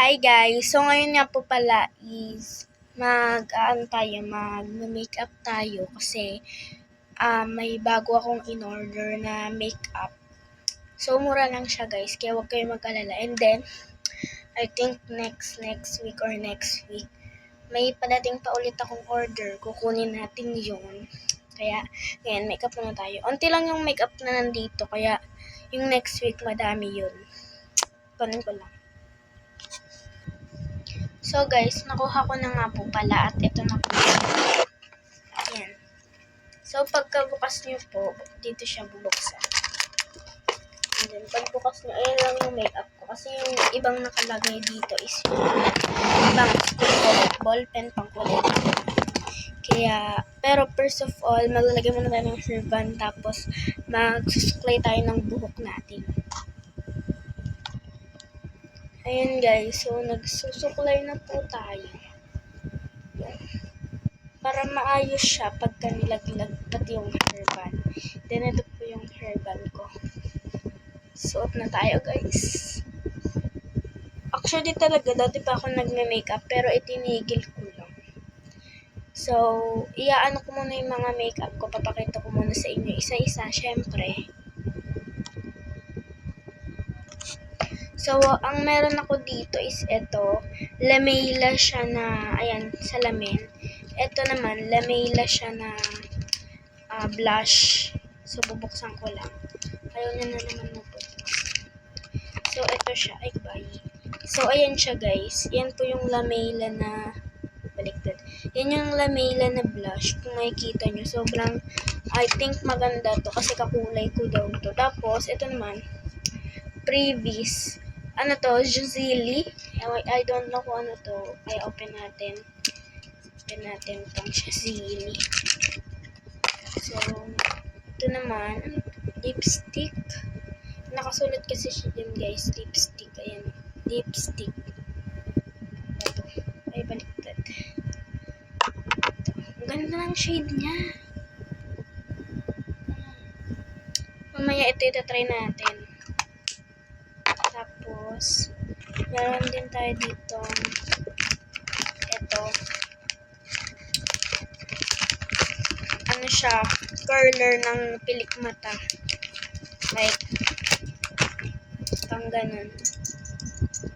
Hi guys! So ngayon nga po pala is mag-makeup tayo kasi may bago akong in-order na makeup. So mura lang siya guys, kaya huwag kayong mag-alala. And then, I think next week or next week, may padating pa ulit akong order. Kukunin natin yun. Kaya, ngayon, makeup muna tayo. Unti lang yung makeup na nandito, kaya yung next week madami yun. Kunin ko lang. So guys, nakuha ko na nga po pala at ito na po. Ayan. So pagkabukas nyo po, dito siya bubuksan. And then pagbukas nyo, ayan lang yung makeup ko. Kasi yung ibang nakalagay dito is yung ibang ball pen pang kulay. Kaya, pero first of all, maglalagay muna tayo ng hair band tapos magsusuklay tayo ng buhok natin. Ayan guys, so nagsusuklay na po tayo. Para maayos siya pagka nilaglag pati yung hairband. Then ito po yung hairband ko. Suot na tayo guys. Actually talaga, dati pa ako nagme-makeup pero itinigil ko lang. So, iaano ko muna yung mga makeup ko. Papakita ko muna sa inyo isa-isa, syempre. So, ang meron ako dito is ito. Lameila siya na, ayan, salamin. Ito naman, Lameila siya na blush. So, bubuksan ko lang. Ayaw na naman mabuksan. So, ito siya. Ay, bye. So, ayan siya, guys. Yan po yung Lameila na, baliktad. Yan yung Lameila na blush. Kung makikita nyo, sobrang, I think maganda to kasi kakulay ko daw to. Tapos, ito naman, Previous. Ano to? Juzili. I don't know kung ano to. Kaya open natin. Open natin itong Juzili. So, ito naman, lipstick. Nakasulat kasi siya din guys. Lipstick. Ayan. Lipstick. Ito. Ay, baliktad. Ito. Ang ganda ng shade niya. Mamaya ito itatry natin. Tapos, meron din tayo dito. Ito. Ano siya? Curler ng pilik mata. Like, pang ganun.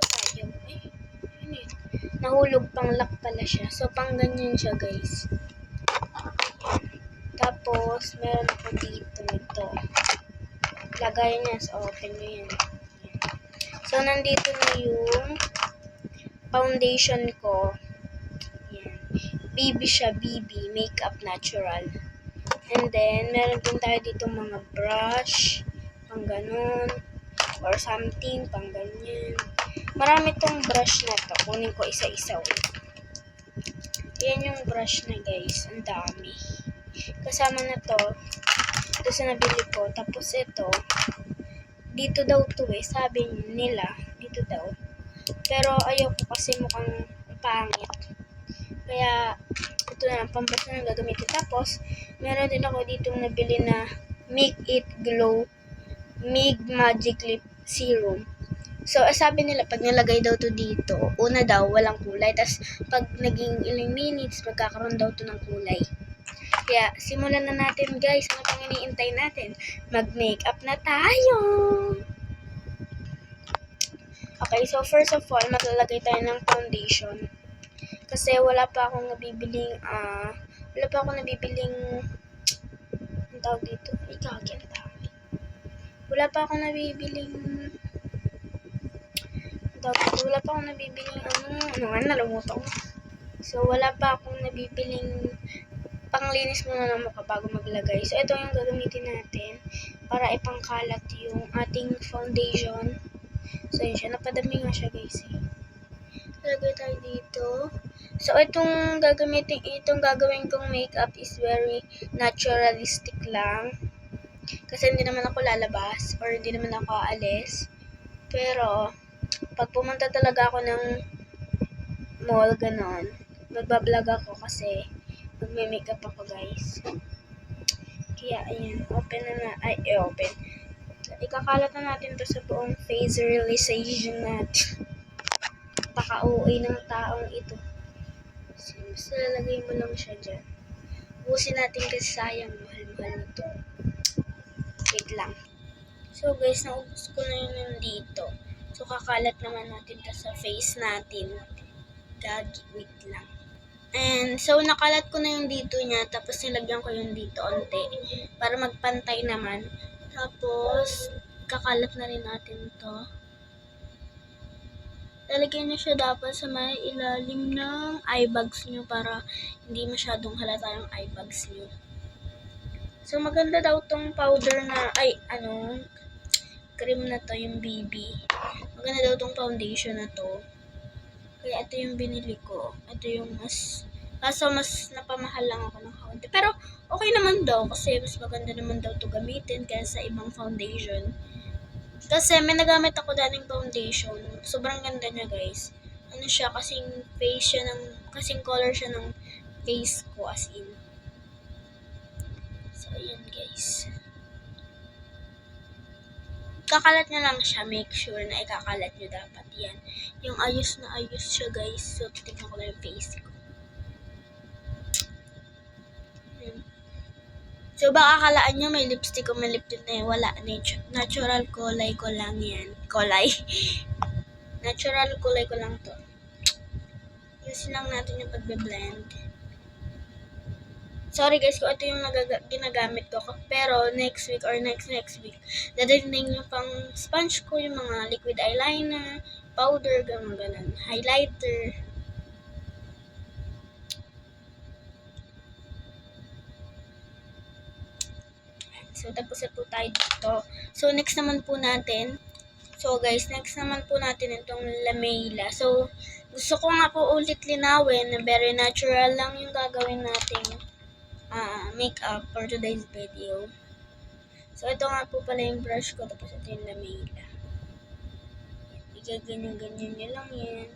Tayo. Ay, ano yun? Nahulog pang lock pala siya. So, pang ganyan siya, guys. Tapos, meron ako dito nito. Lagay niya. So, open nyo yan. So, nandito na yung foundation ko. Yan. BB siya, BB. Makeup Natural. And then, meron din tayo dito mga brush. Pang ganun. Or something. Pang ganyan. Marami tong brush na to. Kunin ko isa-isa ulit. Yan yung brush na guys. Ang dami. Kasama na to. Ito sa nabili ko. Tapos ito. Dito daw to sabi nila, dito daw. Pero ayoko kasi mukhang pangit. Kaya, ito na lang, pambasa na gagamitin. Tapos, meron din ako dito nabili na Make It Glow Mig Magic Lip Serum. So, sabi nila, pag nilagay daw to dito, una daw, walang kulay. Tapos, pag naging ilang minutes, magkakaroon daw to ng kulay. Kaya, simulan na natin guys. Ano pang iniintay natin? Mag-makeup na tayo! Okay, so first of all, maglalagay tayo ng foundation. Kasi wala pa akong nabibiling, ang tawag dito? Ay, kagyan dami. Wala pa akong nabibiling, nalumutan ko. So, wala pa akong nabibiling panglinis muna ng mukha bago maglagay. So, ito yung gagamitin natin para ipangkalat yung ating foundation. So, yun siya. Napadami nga siya, guys. Lagay tayo dito. So, itong gagawin kong makeup is very naturalistic lang. Kasi hindi naman ako lalabas or hindi naman ako aalis. Pero, pag pumunta talaga ako ng mall, ganon, magbablog ako kasi magme-makeup ako guys. Kaya ayan, open. Ikakalat na natin to sa buong face realization natin. Napaka-OA ng taong ito. So, basta lalagay mo lang siya dyan. Ubusin natin kasi sayang, mahal-mahal na to. Wait lang. So guys, naubos ko na yun nandito. So kakalat naman natin to sa face natin. Gagi, wait lang. And so nakalat ko na yung dito niya, tapos nilagyan ko yung dito onte para magpantay naman. Tapos kakalat na rin natin to. Lalagyan niyo siya dapat sa may ilalim ng eye bags niyo para hindi masyadong halata yung eye bags niyo. So maganda daw tong powder na, cream na to, yung BB. Maganda daw tong foundation na to. Kaya ito yung binili ko. Ito yung kaso mas napamahal lang ako ng kaunti. Pero okay naman daw kasi mas maganda naman daw to gamitin kaysa sa ibang foundation. Kasi may nagamit ako dating foundation. Sobrang ganda niya guys. Ano siya, kasing color siya ng face ko as in. So ayan guys. Kakalat nyo lang siya, make sure na ikakalat nyo dapat yan. Yung ayos na ayos siya guys. So, titignan ko lang yung face ko. So, baka akalaan nyo may lipstick o may lip tint na yun. Wala. Natural kulay ko lang yan. Kulay. Natural kulay ko lang to. Use lang natin yung pagbe-blend. Sorry guys kung ito yung ginagamit ko. Pero next week or next week, dadating yung pang sponge ko, yung mga liquid eyeliner, powder, ganun, highlighter. So, tapos na po tayo dito. So, next naman po natin. So, guys, next naman po natin itong Lamela. So, gusto ko nga po ulit linawin na very natural lang yung gagawin nating makeup for today's video. So, ito nga po pala yung brush ko. Tapos ito yung Lamela. Ganyan nyo lang yan.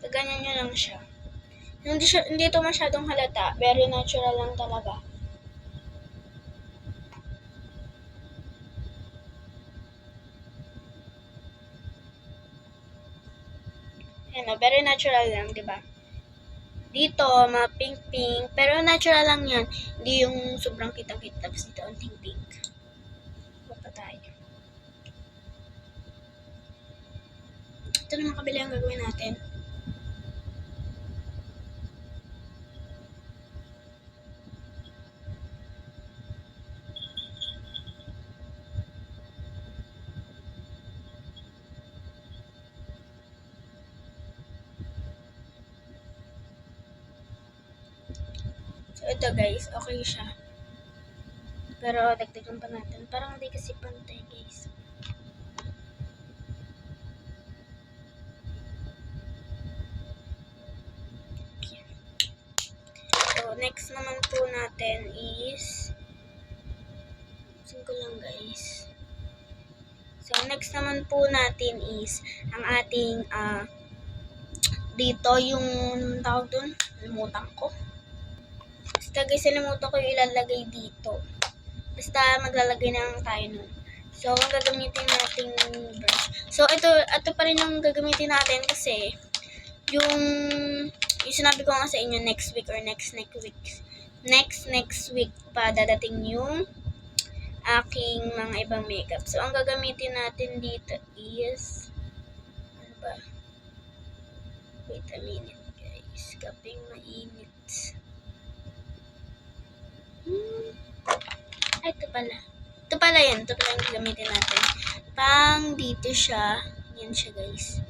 Ganyan nyo lang siya. Hindi ito masyadong halata. Very natural lang talaga. Ayan, very natural lang, di ba? Dito, mga pink-pink. Pero natural lang yan. Hindi yung sobrang kitang-kita. Tapos dito, onting pink. Pa tayo. Ito naman kabila yung gagawin natin. So, ito guys, okay siya. Pero, dagdagan pa natin. Parang hindi kasi pantay guys. Okay. So, next naman po natin is saan ko lang guys. So, next naman po natin is ang ating dito yung tawag dun. Limutan ko. Basta guys, nalimutan ko yung ilalagay dito. Basta maglalagay na lang tayo nun. So, ang gagamitin natin brush. So, ito pa rin yung gagamitin natin kasi yung sinabi ko nga sa inyo next week or next week pa dadating yung aking mga ibang makeup. So, ang gagamitin natin dito is ano ba? Wait a minute guys. Kaping mainit. Ay, ito pala. Ito pala yan. Ito pala yung gagamitin natin. Pang dito siya. Yan siya guys.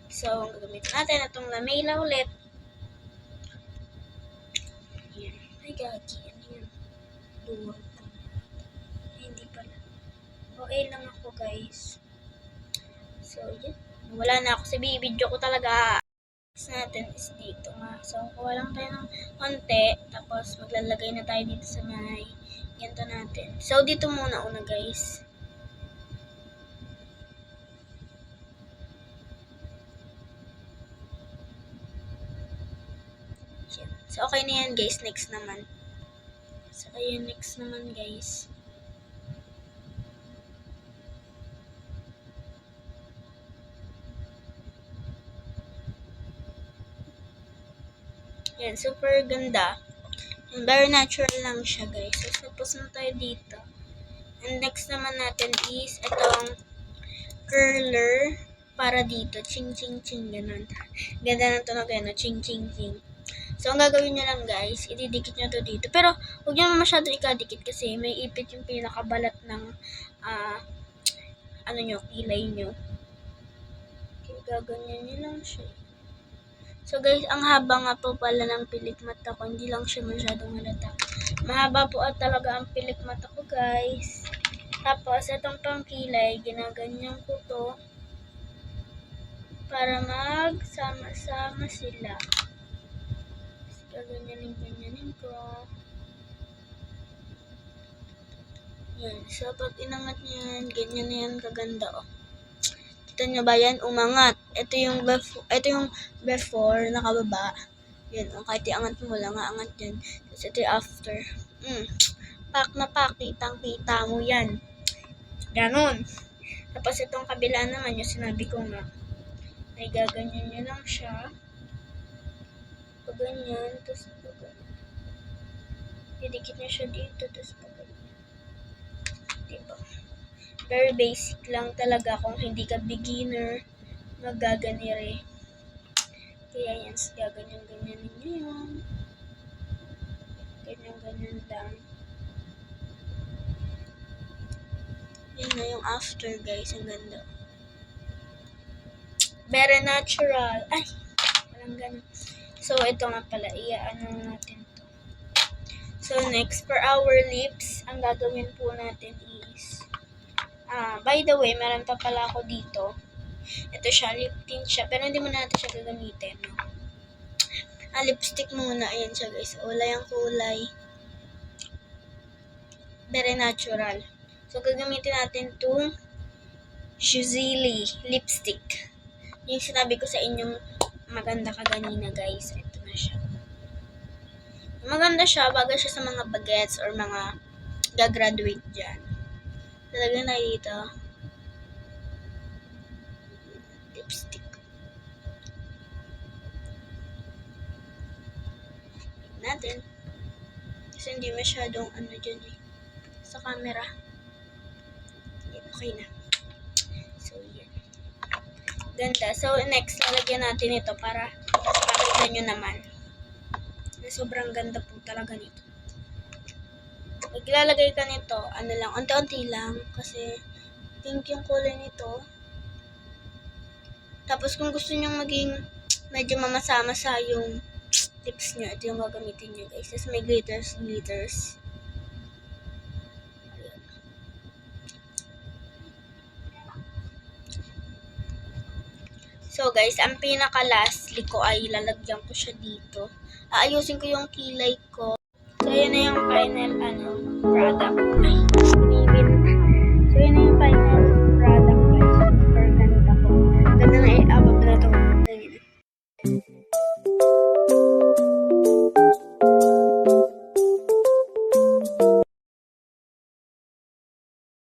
So, ang gagamitin natin itong Lamela ulit. Yan. Ay, gagi. Ano yun? Duwag. Ay, hindi pala. Okay lang ako guys. So, yan. Wala na ako sa video ko talaga. Next natin is dito nga. So, kuha lang tayo ng konti. Tapos, maglalagay na tayo dito sa may ganito natin. So, dito muna una guys. So, okay na yan guys. Next naman. So, ayun, next naman guys. Yan, super ganda. And very natural lang siya guys. So, tapos na tayo dito. And next naman natin is itong curler para dito. Ching, ching, ching. Ganun. Ganda ng tunog yan. No? Ching, ching, ching. So, ang gagawin nyo lang guys, ididikit nyo to dito. Pero, huwag nyo masyado ikadikit kasi may ipit yung pinakabalat ng kilay nyo. Okay, gaganyan nyo lang siya. So guys, ang haba nga po pala ng pilik mata ko. Hindi lang siya masyadong halata. Mahaba po at talaga ang pilik mata ko guys. Tapos, itong pangkilay, ginaganyan ko to para magsama-sama sila. Gaganyanin ko. Yan. So, pag inangat nyo yan, ganyan na yan kaganda, oh. Kita nyo ba yan? Umangat. Ito yung before, nakababa. Yan, oh. Kahit iangat mo lang, aangat yan. Tapos, ito yung after. Pak na pak. Kitang-kita mo yan. Ganon. Tapos, itong kabila naman, yung sinabi ko nga. Ay, gaganyan nyo lang siya. Pag ganyan, tapos pag ganyan. Didikit nyo siya dito, tapos pag ganyan. Diba? Very basic lang talaga kung hindi ka beginner, magaganire. Kaya yan, gaganyan-ganyan ninyo yun. Ganyan-ganyan lang. Yan na yung after guys, ang ganda. Very natural. Ay, walang ganun. So, ito nga pala, iaano natin to. So, next, for our lips, ang gagawin po natin is, by the way, meron pa pala ako dito. Ito siya, lip tint siya, pero hindi mo natin siya gagamitin. No? Lipstick muna, ayan siya guys. Kulay ang kulay. Very natural. So, gagamitin natin itong Shuzili lipstick. Yung sinabi ko sa inyong maganda kaganina guys. Ito na siya. Maganda siya, bagay siya sa mga bagets or mga gagraduate dyan. Talagyan na dito. Lipstick. Natin. Kasi hindi masyadong dyan eh. Sa camera. Yan, okay na. So, yan. Ganda. So, next, lalagyan natin ito para makita nyo naman. Sobrang ganda po talaga nito. Maglalagay ka nito, unti-unti lang, kasi pink yung kulay nito. Tapos, kung gusto nyo maging medyo mamasa-masa yung lips nyo, ito yung gagamitin nyo guys. Tapos, may glitters. So guys, ang pinaka-lastly ko ay lalagyan ko siya dito. Aayusin ko yung kilay ko. So yan na yung final product. So yan na yung final